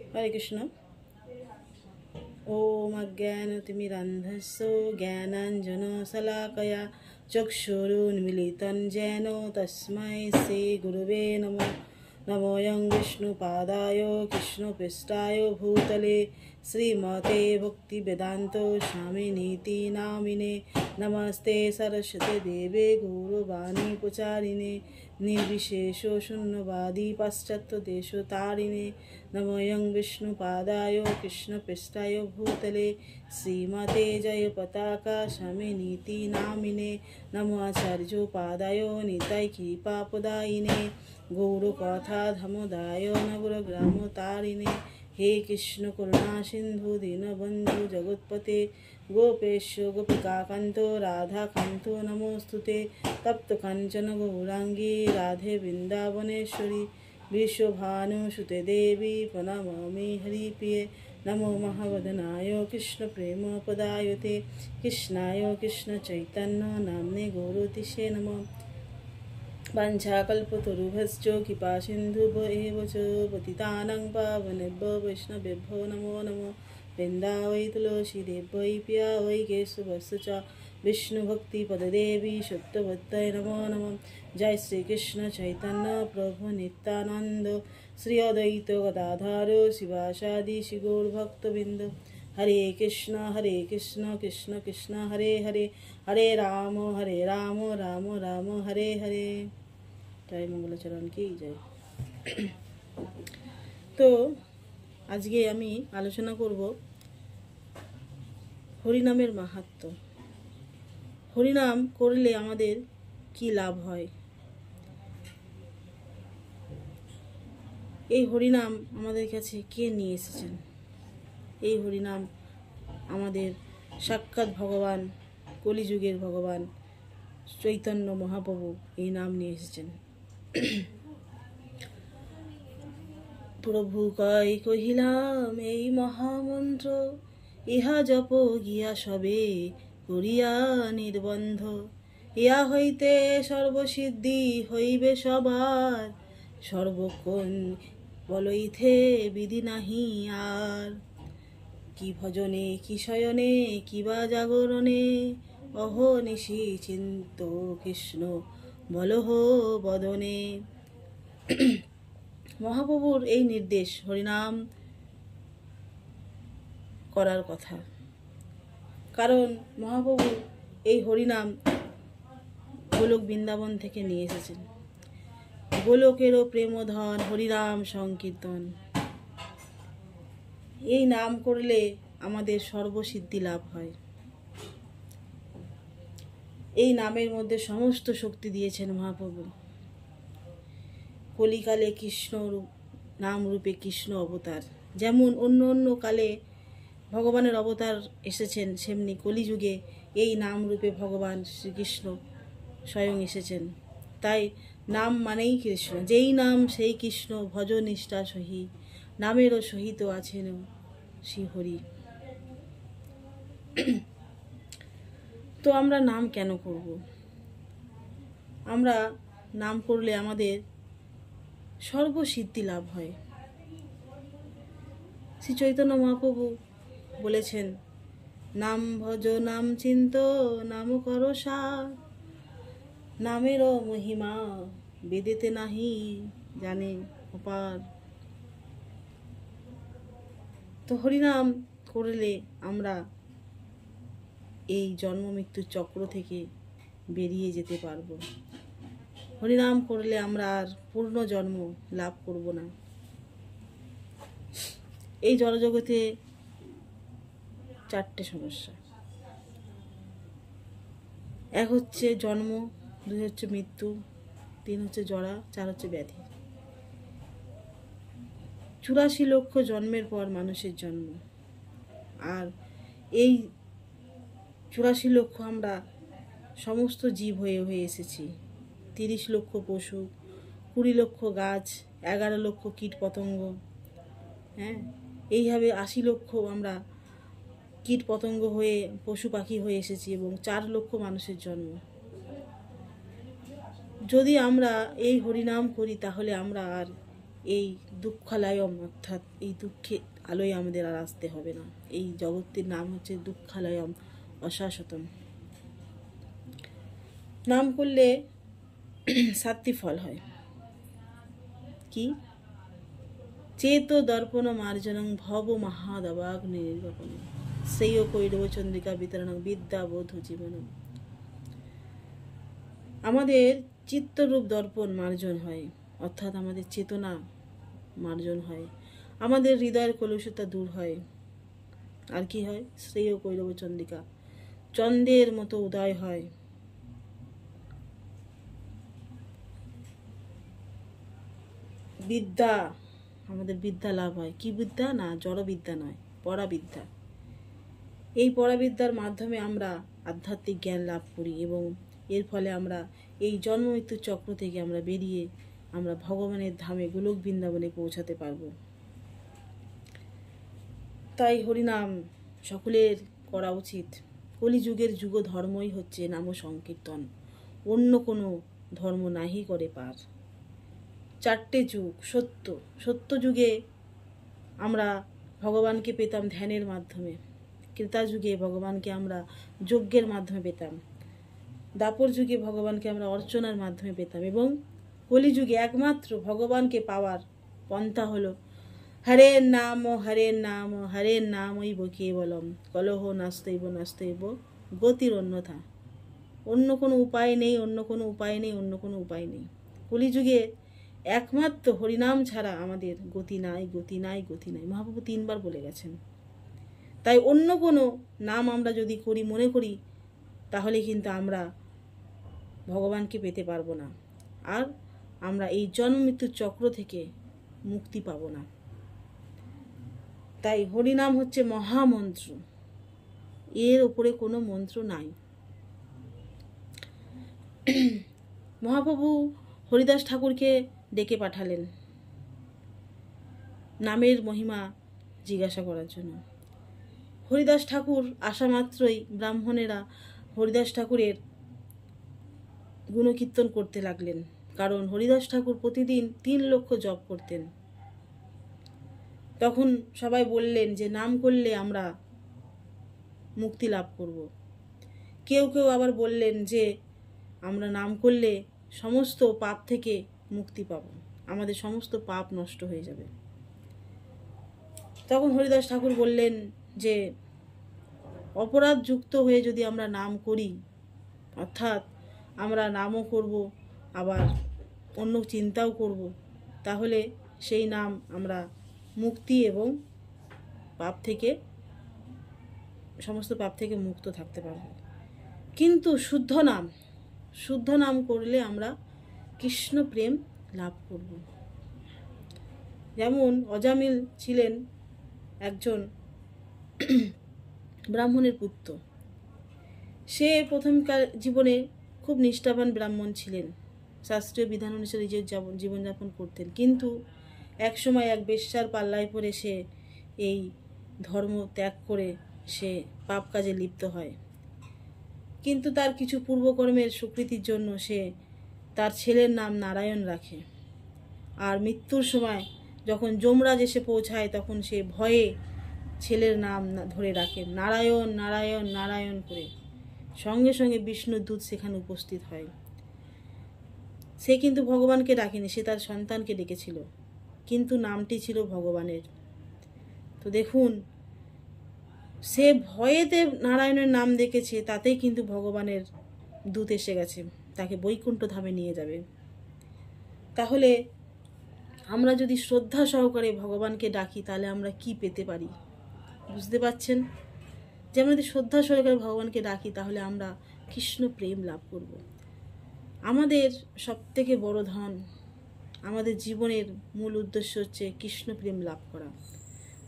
हरे कृष्ण। ओम अज्ञानतिमिरान्धस्य ज्ञानाञ्जनशलाकया चक्षुरुन्मीलितं येन तस्मै श्रीगुरवे नमः। नमोऽयं विष्णुपादाय कृष्णपृष्ठाय भूतले श्रीमते भक्तिवेदान्त स्वामिनीति नामिने। नमस्ते सरस्वती देवे गौरवाणी प्रचारिणे निर्विशेष शून्यवादी पाश्चात्यदेशतारिणे। नमोऽयं विष्णुपादाय कृष्णपृष्ठाय भूतले श्रीमते जयपताका स्वामिनीति नामिने। नमो आचार्योपादाय निताय कृपाप्रदायिने गौरकथा धमोदाय नवग्रामतारिणे। हे कृष्ण करुणा सिंधु दीनबंधु जगत्पते गोपेश्वर गोपिकाकान्तो राधाकान्तो नमोस्तुते। तप्त कांचन गौरांगी राधे वृंदावनेश्वरी विश्वभानुसुते देवी प्रणमामि हरिप्रिये। नमो महावदनाय कृष्ण प्रेम पदायते कृष्णाय कृष्ण चैतन्य नाम्ने गौरतिसे नमः। वाञ्छाकल्पतरुभ्यश्च कृपा सिन्धुभ्येव च पतितानां पावनेभ्यो वैष्णवेभ्यो नमो नमः। वृन्दावै तुलसीदेव्यै पिया वै केशवस्य च विष्णुभक्तिपददेवी सत्यवत्यै नमो नमः। जय श्री कृष्ण चैतन्य प्रभु नित्यानंद श्री अद्वैत गदाधर शिवासादि श्री गौरभक्तवृंद। हरे कृष्ण कृष्ण कृष्ण हरे हरे हरे राम राम राम हरे हरे। जय मंगलाचरण की जय। तो আজকে আমি আলোচনা করব হরিনামের মাহাত্ম্য। হরিনাম করলে আমাদের কি লাভ হয়। এই হরিনাম আমাদের কাছে কে নিয়ে এসেছেন। এই হরিনাম আমাদের সাক্ষাৎ ভগবান কলিযুগের ভগবান চৈতন্য মহাপ্রভু এই নাম নিয়ে এসেছেন। প্রভু কয় কহিলাম এই মহামন্ত্র ইহা জপ গিয়া সবে করিয়া নির্বন্ধ। ইহা হইতে সর্বসিদ্ধি হইবে সবার সর্বক্ষণ বলইথে বিধি নাহি আর। কি ভজনে কি শয়নে কিবা জাগরণে অহনিশি চিন্ত কৃষ্ণ বলহ বদনে। মহাপ্রভুর এই নির্দেশ হরিনাম করার কথা, কারণ মহাপ্রভু এই হরিনাম গোলক বৃন্দাবন থেকে নিয়ে এসেছেন। গোলকেরও প্রেমধন হরিনাম সংকীর্তন। এই নাম করলে আমাদের সর্বসিদ্ধি লাভ হয়। এই নামের মধ্যে সমস্ত শক্তি দিয়েছেন মহাপ্রভু। কলিকালে কৃষ্ণ নাম রূপে কৃষ্ণ অবতার, যেমন অন্য অন্য কালে ভগবানের অবতার এসেছেন, সেমনি কলিযুগে এই নাম রূপে ভগবান শ্রীকৃষ্ণ স্বয়ং এসেছেন। তাই নাম মানেই কৃষ্ণ, যেই নাম সেই কৃষ্ণ ভজ নিষ্ঠা সহি নামেরও সহিত আছেন শ্রীহরি। তো আমরা নাম কেন করব। আমরা নাম করলে আমাদের সর্বসিদ্ধি লাভ হয়। শ্রী চৈতন্য মহাপ্রভু বলেছেন নাম ভজ নাম চিন্ত নাম কর সার। নামেরও মহিমা বেদেতে নাহি জানে অপার। তো হরিনাম করলে আমরা এই জন্ম মৃত্যুর চক্র থেকে বেরিয়ে যেতে পারবো। হরিনাম করলে আমরা আর পূর্ণ জন্ম লাভ করব না। এই জড়জগতে চারটে সমস্যা। এক হচ্ছে জন্ম, দুই হচ্ছে মৃত্যু, তিন হচ্ছে জরা, চার হচ্ছে ব্যাধি। 84 লক্ষ জন্মের পর মানুষের জন্ম। আর এই 84 লক্ষ আমরা সমস্ত জীব হয়ে এসেছি। 30 লক্ষ পশু, 20 লক্ষ গাছ, 11 লক্ষ কীট পতঙ্গ। হ্যাঁ, এইভাবে 80 লক্ষ আমরা কীট পতঙ্গ হয়ে পশু পাখি হয়ে এসেছি এবং 4 লক্ষ মানুষের জন্ম। যদি আমরা এই হরিনাম করি তাহলে আমরা আর এই দুঃখালয়ম, অর্থাৎ এই দুঃখে আলোয় আমাদের আর আসতে হবে না। এই জগৎটির নাম হচ্ছে দুঃখালয়ম অশাশ্বতম। নাম করলে 7টি ফল হয়। কি? চেত দর্পণ মার্জনং ভব মহাদবাগ্নি নির্বাপন শ্রেয় কৈরব চন্দ্রিকা বিতরণ বিদ্যাবোধ জীবনম। আমাদের চিত্তরূপ দর্পণ মার্জন হয়, অর্থাৎ আমাদের চেতনা মার্জন হয়, আমাদের হৃদয়ের কলুষতা দূর হয়। আর কি হয়? শ্রেয় কৈরব চন্দ্রিকা, চন্দ্রের মতো উদয় হয়। বিদ্যা, আমাদের বিদ্যা লাভ হয়। কি বিদ্যা? না জড় বিদ্যা নয়, পরাবিদ্যা। এই পরাবিদ্যার মাধ্যমে আমরা আধ্যাত্মিক জ্ঞান লাভ করি এবং এর ফলে আমরা এই জন্ম মৃত্যুর চক্র থেকে আমরা বেরিয়ে আমরা ভগবানের ধামে গোলক বৃন্দাবনে পৌঁছাতে পারব। তাই হরিনাম সকলের করা উচিত। কলিযুগের যুগ ধর্মই হচ্ছে নাম সংকীর্তন, অন্য কোনো ধর্ম নাহি করে পার। 4টে যুগ। সত্য যুগে আমরা ভগবানকে পেতাম ধ্যানের মাধ্যমে, ত্রেতা যুগে ভগবানকে আমরা যজ্ঞের মাধ্যমে পেতাম, দ্বাপর যুগে ভগবানকে আমরা অর্চনার মাধ্যমে পেতাম, এবং কলিযুগে একমাত্র ভগবানকে পাওয়ার পন্থা হলো হরের নাম হরের নাম হরের নামৈব কেবলম কলহ নাস্তৈব নাস্তৈব গতির অন্যথা। অন্য কোনো উপায় নেই, অন্য কোনো উপায় নেই, অন্য কোনো উপায় নেই। কলিযুগে একমাত্র হরিনাম ছাড়া আমাদের গতি নাই, গতি নাই, গতি নাই। মহাপ্রভু 3বার বলে গেছেন। তাই অন্য কোনো নাম আমরা যদি করি, মনে করি, তাহলে কিন্তু আমরা ভগবানকে পেতে পারবো না, আর আমরা এই জন্ম মৃত্যুর চক্র থেকে মুক্তি পাব না। তাই হরিনাম হচ্ছে মহামন্ত্র, এর উপরে কোনো মন্ত্র নাই। মহাপ্রভু হরিদাস ঠাকুরকে ডেকে পাঠালেন নামের মহিমা জিজ্ঞাসা করার জন্য। হরিদাস ঠাকুর আসা মাত্রই ব্রাহ্মণেরা হরিদাস ঠাকুরের গুণকীর্তন করতে লাগলেন, কারণ হরিদাস ঠাকুর প্রতিদিন 3 লক্ষ জপ করতেন। তখন সবাই বললেন যে নাম করলে আমরা মুক্তি লাভ করব। কেউ কেউ আবার বললেন যে আমরা নাম করলে সমস্ত পাপ থেকে মুক্তি পাব, আমাদের সমস্ত পাপ নষ্ট হয়ে যাবে। তখন হরিদাস ঠাকুর বললেন যে অপরাধ যুক্ত হয়ে যদি আমরা নাম করি, অর্থাৎ আমরা নামও করব আবার অন্য চিন্তাও করব, তাহলে সেই নাম আমরা মুক্তি এবং পাপ থেকে, সমস্ত পাপ থেকে মুক্ত থাকতে পারব। কিন্তু শুদ্ধ নাম করলে আমরা কৃষ্ণ প্রেম লাভ করব। যেমন অজামিল ছিলেন একজন ব্রাহ্মণের পুত্র। সে প্রথমকার জীবনে খুব নিষ্ঠাবান ব্রাহ্মণ ছিলেন, শাস্ত্রীয় বিধান অনুসারে জীবনযাপন করতেন। কিন্তু এক সময় এক বেশ্যার পাল্লায় পড়ে সে এই ধর্ম ত্যাগ করে সে পাপ কাজে লিপ্ত হয়। কিন্তু তার কিছু পূর্বকর্মের স্বীকৃতির জন্য সে তার ছেলের নাম নারায়ণ রাখে। আর মৃত্যুর সময় যখন যমরাজ এসে পৌঁছায়, তখন সে ভয়ে ছেলের নাম ধরে রাখে নারায়ণ নারায়ণ নারায়ণ করে। সঙ্গে সঙ্গে বিষ্ণুর দূত সেখানে উপস্থিত হয়। সে কিন্তু ভগবানকে ডাকেনি, সে তার সন্তানকে ডেকেছিল, কিন্তু নামটি ছিল ভগবানের। তো দেখুন, সে ভয়েতে নারায়ণের নাম দেখেছে, তাতেই কিন্তু ভগবানের দূত এসে গেছে, তাকে বৈকুণ্ঠ ধামে নিয়ে যাবে। তাহলে আমরা যদি শ্রদ্ধা সহকারে ভগবানকে ডাকি, তাহলে আমরা কি পেতে পারি বুঝতে পারছেন? যে আমরা যদি শ্রদ্ধা সহকারে ভগবানকে ডাকি, তাহলে আমরা কৃষ্ণ প্রেম লাভ করব। আমাদের সবথেকে বড় ধন, আমাদের জীবনের মূল উদ্দেশ্য হচ্ছে কৃষ্ণ প্রেম লাভ করা।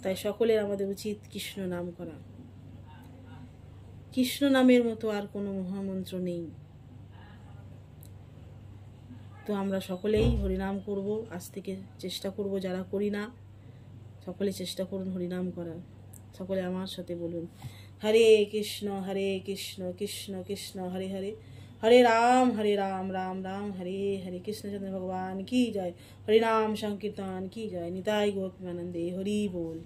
তাই সকলের আমাদের উচিত কৃষ্ণ নাম করা। কৃষ্ণ নামের মতো আর কোনো মহামন্ত্র নেই। তো আমরা সকলেই হরিনাম করব, আজ থেকে চেষ্টা করব, যারা করি না সকলে চেষ্টা করুন হরিনাম করার। সকলে আমার সাথে বলুন, হরে কৃষ্ণ কৃষ্ণ কৃষ্ণ কৃষ্ণ হরে হরে, हरे राम राम राम हरे हरे। कृष्ण चंद्र भगवान की जय। हरि नाम संकीर्तन की जय। निताई गौर प्रेमानंदे हरि बोल।